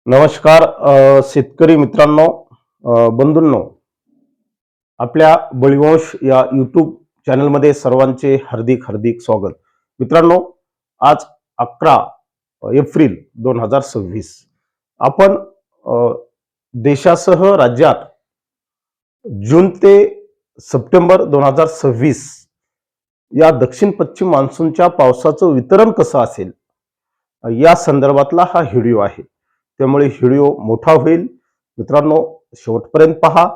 नमस्कार शेतकरी मित्रांनो, बंधूंनो, आपल्या बळीवंश या यूट्यूब चॅनलमध्ये सर्वांचे हार्दिक हार्दिक स्वागत. मित्रांनो, आज 11 एप्रिल 2026 आपण देशासह राज्यात जून ते सप्टेंबर 2026 या दक्षिण पश्चिम मान्सूनच्या पावसाचं वितरण कसं असेल या संदर्भातला हा व्हिडिओ आहे. त्यामुळे व्हिडिओ मोठा होईल. मित्रांनो, शेवटपर्यंत पहा.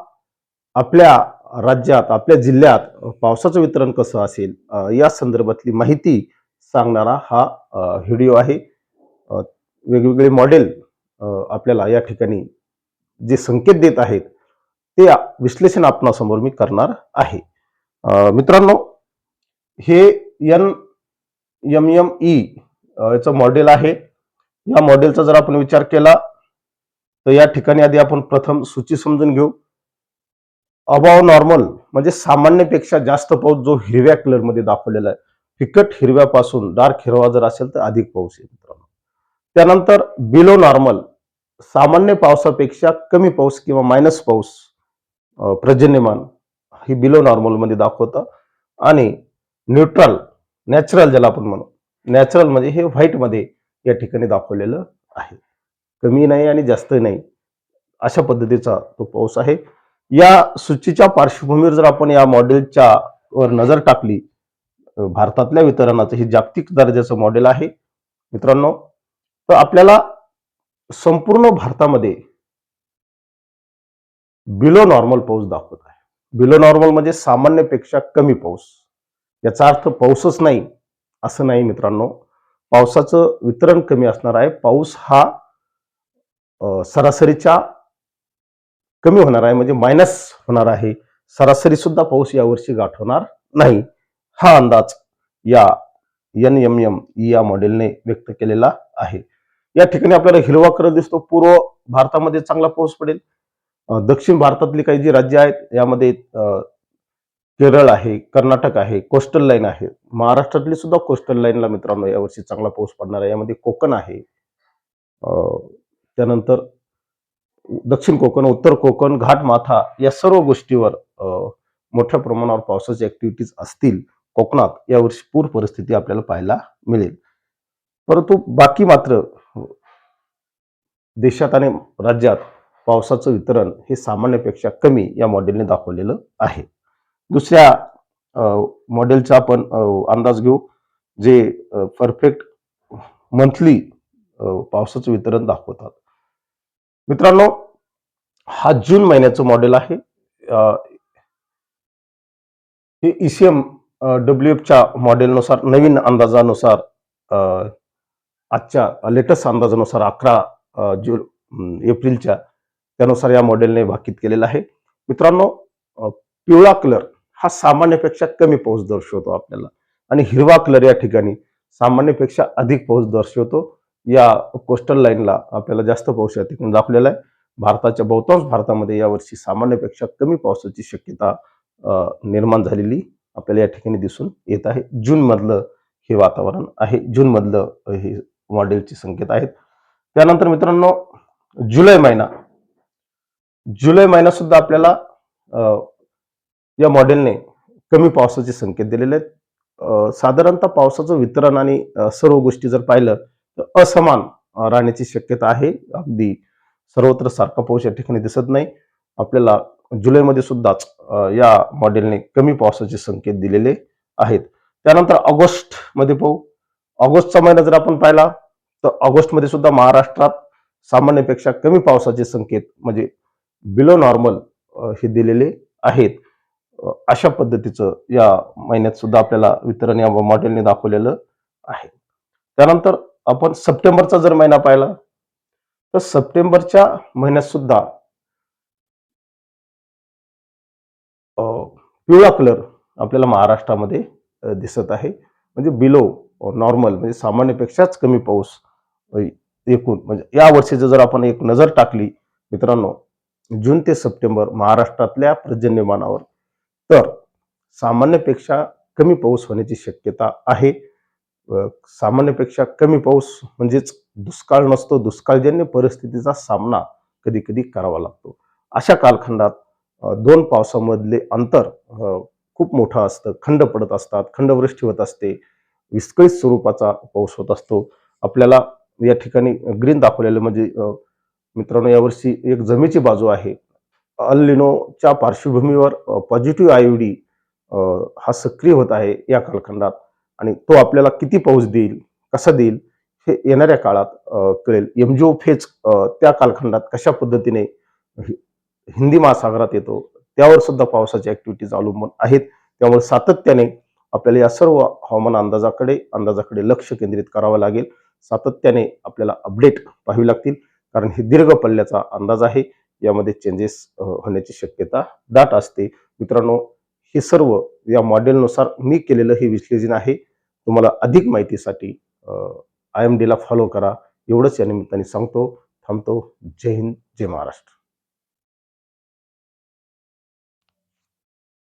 आपल्या राज्यात, आपल्या जिल्ह्यात पावसाचं वितरण कसं असेल या संदर्भातली माहिती सांगणारा हा व्हिडिओ आहे. वेगवेगळे मॉडेल आपल्याला या ठिकाणी जे संकेत देत आहेत ते विश्लेषण आपणासमोर मी करणार आहे. मित्रांनो, हे NMME याचं मॉडेल आहे. या मॉडेलचा जर आपण विचार केला तर या ठिकाणी आधी आपण प्रथम सूची समजून घेऊ. अबाव नॉर्मल म्हणजे सामान्यपेक्षा जास्त पाऊस जो हिरव्या कलर मध्ये दाखवलेला आहे. फिकट हिरव्यापासून डार्क हिरवा जर असेल तर अधिक पाऊस आहे मित्रांनो. त्यानंतर बिलो नॉर्मल सामान्य पावसापेक्षा कमी पाऊस किंवा मायनस पाऊस पर्जन्यमान ही बिलो नॉर्मल मध्ये दाखवतं. आणि न्यूट्रल नॅचरल ज्याला आपण म्हणू, नॅचरल म्हणजे हे व्हाईट मध्ये या ठिकाणी दाखवलेलं आहे. कमी नाही आणि जास्त नाही अशा पद्धतीचा तो पाऊस आहे. या सूचीच्या पार्श्वभूमीवर जर आपण या मॉडेलच्या वर नजर टाकली, भारतातल्या वितरणाचं हे जागतिक दर्जाचं मॉडेल आहे मित्रांनो, तर आपल्याला संपूर्ण भारतामध्ये बिलो नॉर्मल पाऊस दाखवत आहे. बिलो नॉर्मल म्हणजे सामान्यपेक्षा कमी पाऊस. याचा अर्थ पाऊसच नाही असं नाही मित्रांनो. पावसाचं वितरण कमी असणार आहे. पाऊस हा सरासरीच्या कमी होणार आहे, म्हणजे मायनस होणार आहे. सरासरी सुद्धा पाऊस यावर्षी गाठवणार नाही, हा अंदाज या NMME या मॉडेलने व्यक्त केलेला आहे. या ठिकाणी आपल्याला हिरवा कलर दिसतो. पूर्व भारतामध्ये चांगला पाऊस पडेल. दक्षिण भारतातली काही जी राज्य आहेत यामध्ये केरळ आहे, कर्नाटक आहे, कोस्टल लाईन आहे. महाराष्ट्रातली सुद्धा कोस्टल लाईनला मित्रांनो यावर्षी चांगला पाऊस पडणार आहे. यामध्ये कोकण आहे, त्यानंतर दक्षिण कोकण, उत्तर कोकण, घाटमाथा या सर्व गोष्टीवर मोठ्या प्रमाणावर पावसाची ऍक्टिव्हिटीज असतील. कोकणात यावर्षी पूर परिस्थिती आपल्याला पाहायला मिळेल. परंतु बाकी मात्र देशात आणि राज्यात पावसाचं वितरण हे सामान्यपेक्षा कमी या मॉडेलने दाखवलेलं आहे. दुसऱ्या मॉडेलचा आपण अंदाज घेऊ, जे परफेक्ट मंथली पावसाचं वितरण दाखवतात. मित्रांनो, हा जून महिन्याचं मॉडेल आहे. हे ECM WFच्या मॉडेलनुसार, नवीन अंदाजानुसार, आजच्या लेटेस्ट अंदाजानुसार 11 एप्रिलच्या त्यानुसार या मॉडेलने भाकीत केलेलं आहे. मित्रांनो, पिवळा कलर हा सामान्यपेक्षा कमी पाऊस दर्शवतो आपल्याला, आणि हिरवा कलर या ठिकाणी सामान्यपेक्षा अधिक पाऊस दर्शवतो. या कोस्टल लाईनला आपल्याला जास्त पाऊस या ठिकाणी दाखवलेला आहे. भारताच्या बहुतांश भारतामध्ये यावर्षी सामान्यपेक्षा कमी पावसाची शक्यता निर्माण झालेली आपल्याला या ठिकाणी दिसून येत आहे. जून मधलं हे वातावरण आहे. जून मधलं हे मॉडेलचे संकेत आहेत. त्यानंतर मित्रांनो, जुलै महिना सुद्धा आपल्याला या मॉडेलने कमी पावसाचे संकेत दिलेले आहेत. साधारणतः पावसाचं वितरण आणि सर्व गोष्टी जर पाहिलं तर असमान राहण्याची शक्यता आहे. अगदी सर्वत्र सारखा पाऊस या ठिकाणी दिसत नाही आपल्याला. जुलैमध्ये सुद्धाच या मॉडेलने कमी पावसाचे संकेत दिलेले आहेत. त्यानंतर ऑगस्ट मध्ये पाहू. ऑगस्टचा महिना जर आपण पाहिला तर ऑगस्टमध्ये सुद्धा महाराष्ट्रात सामान्यपेक्षा कमी पावसाचे संकेत म्हणजे बिलो नॉर्मल हे दिलेले आहेत. अशा पद्धतीचं या महिन्यात सुद्धा आपल्याला वितरण या मॉडेलने दाखवलेलं आहे. त्यानंतर आपण सप्टेंबरचा जर महिना पाहिला तर सप्टेंबरच्या महिन्यात सुद्धा पिवळा कलर आपल्याला महाराष्ट्रामध्ये दिसत आहे. म्हणजे बिलो नॉर्मल म्हणजे सामान्यपेक्षाच कमी पाऊस एकूण, म्हणजे या वर्षीचं जर आपण एक नजर टाकली मित्रांनो, जून ते सप्टेंबर महाराष्ट्रातल्या पर्जन्यमानावर, तर सामान्यपेक्षा कमी पाऊस होण्याची शक्यता आहे. सामान्यपेक्षा कमी पाऊस म्हणजेच दुष्काळ नसतो, दुष्काळजन्य परिस्थितीचा सामना कधी कधी करावा लागतो. अशा कालखंडात दोन पावसामधले अंतर खूप मोठं असतं, खंड पडत असतात, खंडवृष्टी होत असते, विस्कळीत स्वरूपाचा पाऊस होत असतो. आपल्याला या ठिकाणी ग्रीन दाखवलेलं म्हणजे मित्रांनो, यावर्षी एक जमेची बाजू आहे. अल निनोच्या पार्श्वभूमीवर पॉझिटिव्ह आयओडी हा सक्रिय होत आहे या कालखंडात, आणि तो आपल्याला किती पाऊस देईल, कसा देईल, हे येणाऱ्या काळात कळेल. एमजिओ फेज त्या कालखंडात कशा पद्धतीने हिंदी महासागरात येतो, त्यावर सुद्धा पावसाच्या ऍक्टिव्हिटीज अवलंबून आहेत. त्यामुळे सातत्याने आपल्याला या सर्व हवामान अंदाजाकडे लक्ष केंद्रित करावं लागेल. सातत्याने आपल्याला अपडेट पाहावी लागतील, कारण हे दीर्घ पल्ल्याचा अंदाज आहे. यामध्ये चेंजेस होण्याची शक्यता दाट असते. मित्रांनो, हे सर्व या मॉडेलनुसार मी केलेलं हे विश्लेषण आहे. तुम्हाला अधिक माहितीसाठी IMD ला फॉलो करा. एवढंच या निमित्ताने सांगतो. थांबतो. जय हिंद, जय महाराष्ट्र.